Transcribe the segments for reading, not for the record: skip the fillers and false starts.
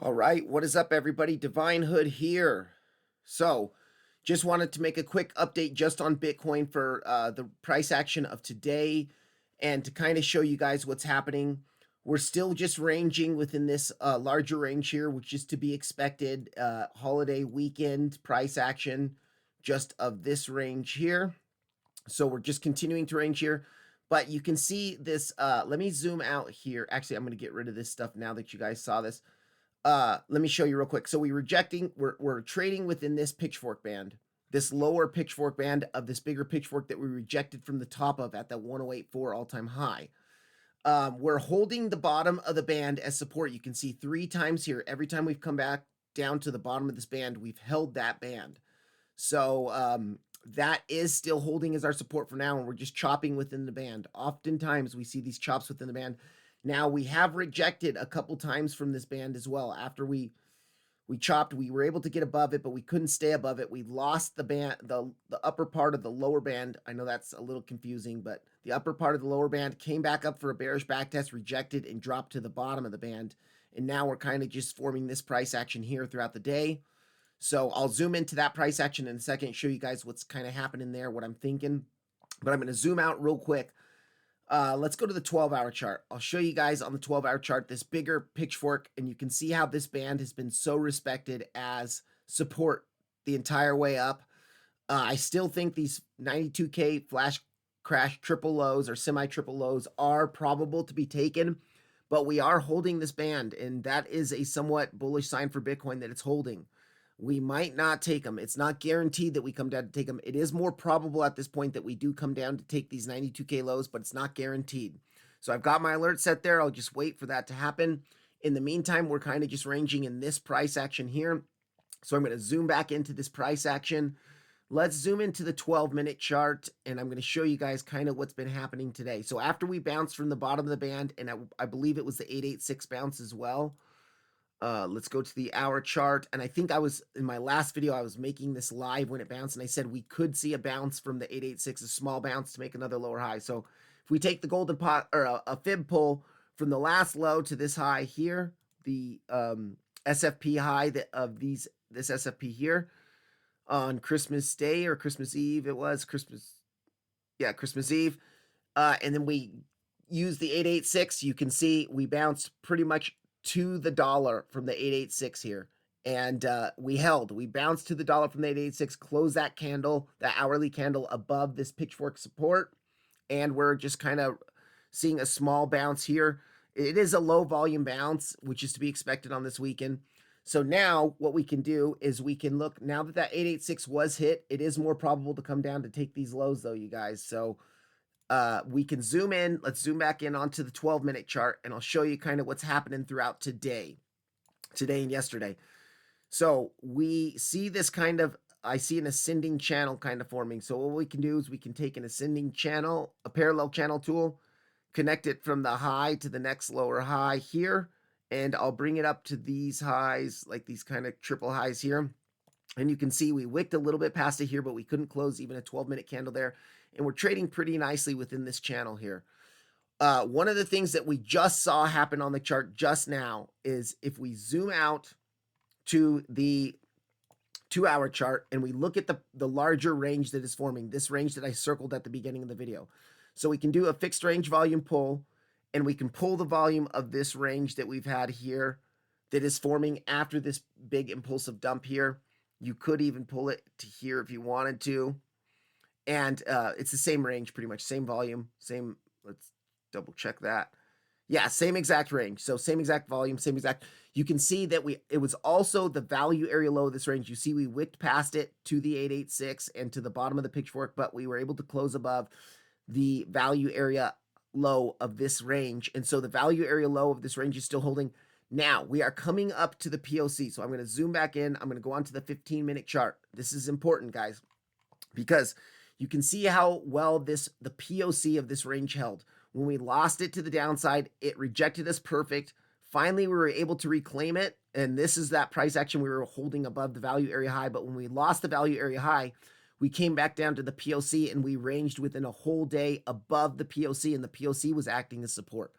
All right, what is up, everybody? Divine Hood here. So, just wanted to make a quick update just on Bitcoin for the price action of today and to kind of show you guys what's happening. We're still just ranging within this larger range here, which is to be expected. Holiday weekend price action just of this range here. So, we're just continuing to range here. But you can see this. Let me zoom out here. Actually, I'm going to get rid of this stuff now that you guys saw this. Let me show you real quick. So we're trading within this pitchfork band, this lower pitchfork band of this bigger pitchfork that we rejected from the top of at that 1084 all-time high. We're holding the bottom of the band as support. You can see 3 times here. Every time we've come back down to the bottom of this band, we've held that band. So that is still holding as our support for now, and we're just chopping within the band. Oftentimes we see these chops within the band. Now we have rejected a couple times from this band as well. After we chopped, we were able to get above it, but we couldn't stay above it. We lost the band, the upper part of the lower band. I know that's a little confusing, but the upper part of the lower band came back up for a bearish backtest, rejected, and dropped to the bottom of the band. And now we're kind of just forming this price action here throughout the day. So I'll zoom into that price action in a second, show you guys what's kind of happening there, what I'm thinking. But I'm going to zoom out real quick. Let's go to the 12-hour chart. I'll show you guys on the 12-hour chart this bigger pitchfork, and you can see how this band has been so respected as support the entire way up. I still think these 92K flash crash triple lows or semi-triple lows are probable to be taken, but we are holding this band, and that is a somewhat bullish sign for Bitcoin that it's holding. We might not take them. It's not guaranteed that we come down to take them. It is more probable at this point that we do come down to take these 92K lows, but it's not guaranteed. So I've got my alert set there. I'll just wait for that to happen. In the meantime, we're kind of just ranging in this price action here. So I'm going to zoom back into this price action. Let's zoom into the 12-minute chart, and I'm going to show you guys kind of what's been happening today. So after we bounced from the bottom of the band, and I believe it was the 886 bounce as well, let's go to the hour chart. And I think I was in my last video, I was making this live when it bounced, and I said we could see a bounce from the 886, a small bounce to make another lower high. So if we take the golden pot or a fib pull from the last low to this high here, the SFP high of this SFP here on Christmas Day or Christmas Eve, it was Christmas Eve. And then we use the 886. You can see we bounced pretty much to the dollar from the 886 here, and we bounced to the dollar from the 886, closed that candle, that hourly candle above this pitchfork support, and we're just kind of seeing a small bounce here. It is a low volume bounce, which is to be expected on this weekend. So now what we can do is we can look, now that that 886 was hit, it is more probable to come down to take these lows though, you guys. So we can zoom in. Let's zoom back in onto the 12-minute chart, and I'll show you kind of what's happening throughout today and yesterday. So we see this kind of, I see an ascending channel kind of forming. So what we can do is we can take an ascending channel, a parallel channel tool, connect it from the high to the next lower high here, and I'll bring it up to these highs, like these kind of triple highs here. And you can see we wicked a little bit past it here, but we couldn't close even a 12-minute candle there. And we're trading pretty nicely within this channel here. One of the things that we just saw happen on the chart just now is if we zoom out to the 2-hour chart and we look at the larger range that is forming, this range that I circled at the beginning of the video. So we can do a fixed range volume pull, and we can pull the volume of this range that we've had here that is forming after this big impulsive dump here. You could even pull it to here if you wanted to. And it's the same range, pretty much same volume, same, let's double check that. Yeah, same exact range. So same exact volume, same exact, you can see that it was also the value area low of this range. You see we wicked past it to the 886 and to the bottom of the pitchfork, but we were able to close above the value area low of this range. And so the value area low of this range is still holding. Now we are coming up to the POC. So I'm going to zoom back in. I'm going to go on to the 15-minute chart. This is important, guys, because you can see how well the POC of this range held. When we lost it to the downside, it rejected us perfect. Finally, we were able to reclaim it, and this is that price action we were holding above the value area high. But when we lost the value area high, we came back down to the POC, and we ranged within a whole day above the POC, and the POC was acting as support.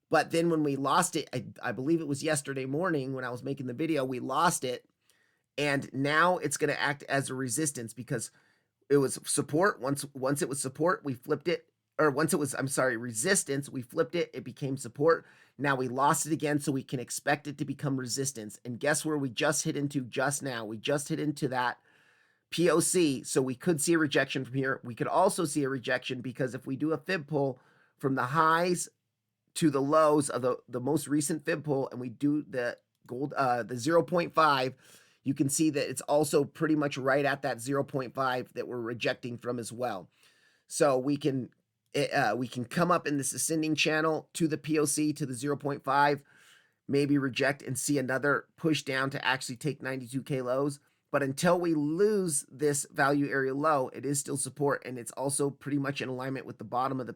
But then when we lost it, I believe it was yesterday morning when I was making the video, we lost it. And now it's going to act as a resistance because it was support. Once it was support, we flipped it. Or once it was, I'm sorry, resistance, we flipped it. It became support. Now we lost it again, so we can expect it to become resistance. And guess where we just hit into just now? We just hit into that POC, so we could see a rejection from here. We could also see a rejection because if we do a fib pull from the highs to the lows of the most recent fib pull, and we do the gold the 0.5, you can see that it's also pretty much right at that 0.5 that we're rejecting from as well. So we can come up in this ascending channel to the POC to the 0.5, maybe reject and see another push down to actually take 92K lows. But until we lose this value area low, it is still support, and it's also pretty much in alignment with the bottom of the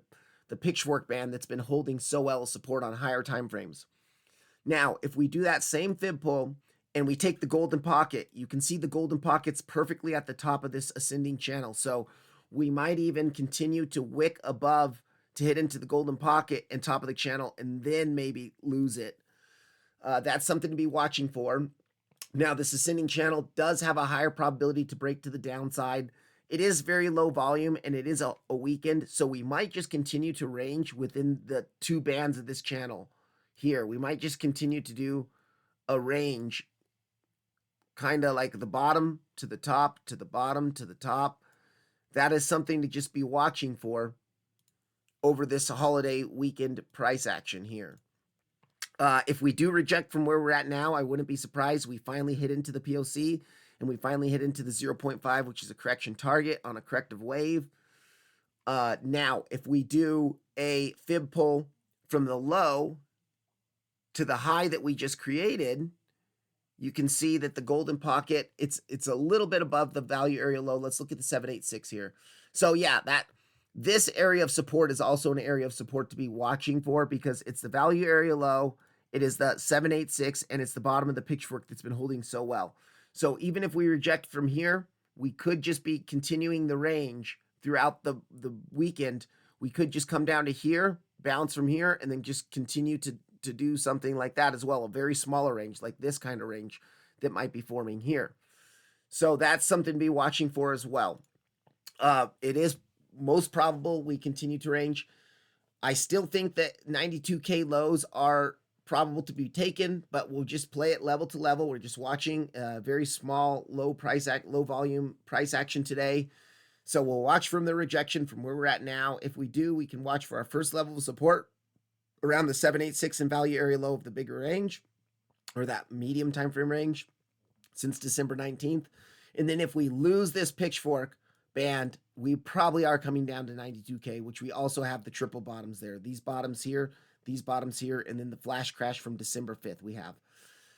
pitchfork band that's been holding so well support on higher time frames. Now, if we do that same fib pull and we take the golden pocket, you can see the golden pocket's perfectly at the top of this ascending channel. So we might even continue to wick above to hit into the golden pocket and top of the channel and then maybe lose it. That's something to be watching for. Now, this ascending channel does have a higher probability to break to the downside. It is very low volume and it is a weekend, so we might just continue to range within the two bands of this channel here. We might just continue to do a range, kind of like the bottom to the top, to the bottom to the top. That is something to just be watching for over this holiday weekend price action here. If we do reject from where we're at now, I wouldn't be surprised. We finally hit into the POC and we finally hit into the 0.5, which is a correction target on a corrective wave. Now, if we do a fib pull from the low to the high that we just created, you can see that the golden pocket, it's a little bit above the value area low. Let's look at the 786 here. So yeah, this area of support is also an area of support to be watching for because it's the value area low, it is the 786, and it's the bottom of the pitchfork that's been holding so well. So even if we reject from here, we could just be continuing the range throughout the weekend. We could just come down to here, bounce from here, and then just continue to do something like that as well, a very smaller range, like this kind of range that might be forming here. So that's something to be watching for as well. It is most probable we continue to range. I still think that 92K lows are probable to be taken, but we'll just play it level to level. We're just watching a very small, low volume price action today. So we'll watch from the rejection from where we're at now. If we do, we can watch for our first level of support around the 786 and value area low of the bigger range, or that medium time frame range since December 19th. And then if we lose this pitchfork band, we probably are coming down to 92K, which we also have the triple bottoms there. These bottoms here, and then the flash crash from December 5th we have.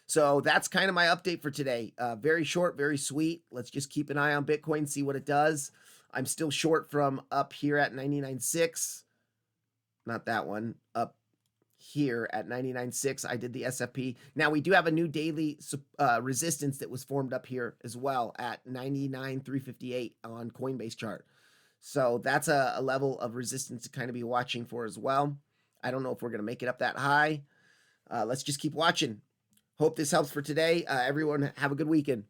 So that's kind of my update for today. Very short, very sweet. Let's just keep an eye on Bitcoin, see what it does. I'm still short from up here at 99.6. Not that one. Up here at 99.6. I did the SFP. Now we do have a new daily resistance that was formed up here as well at 99.358 on Coinbase chart. So that's a level of resistance to kind of be watching for as well. I don't know if we're going to make it up that high. Let's just keep watching. Hope this helps for today. Everyone have a good weekend.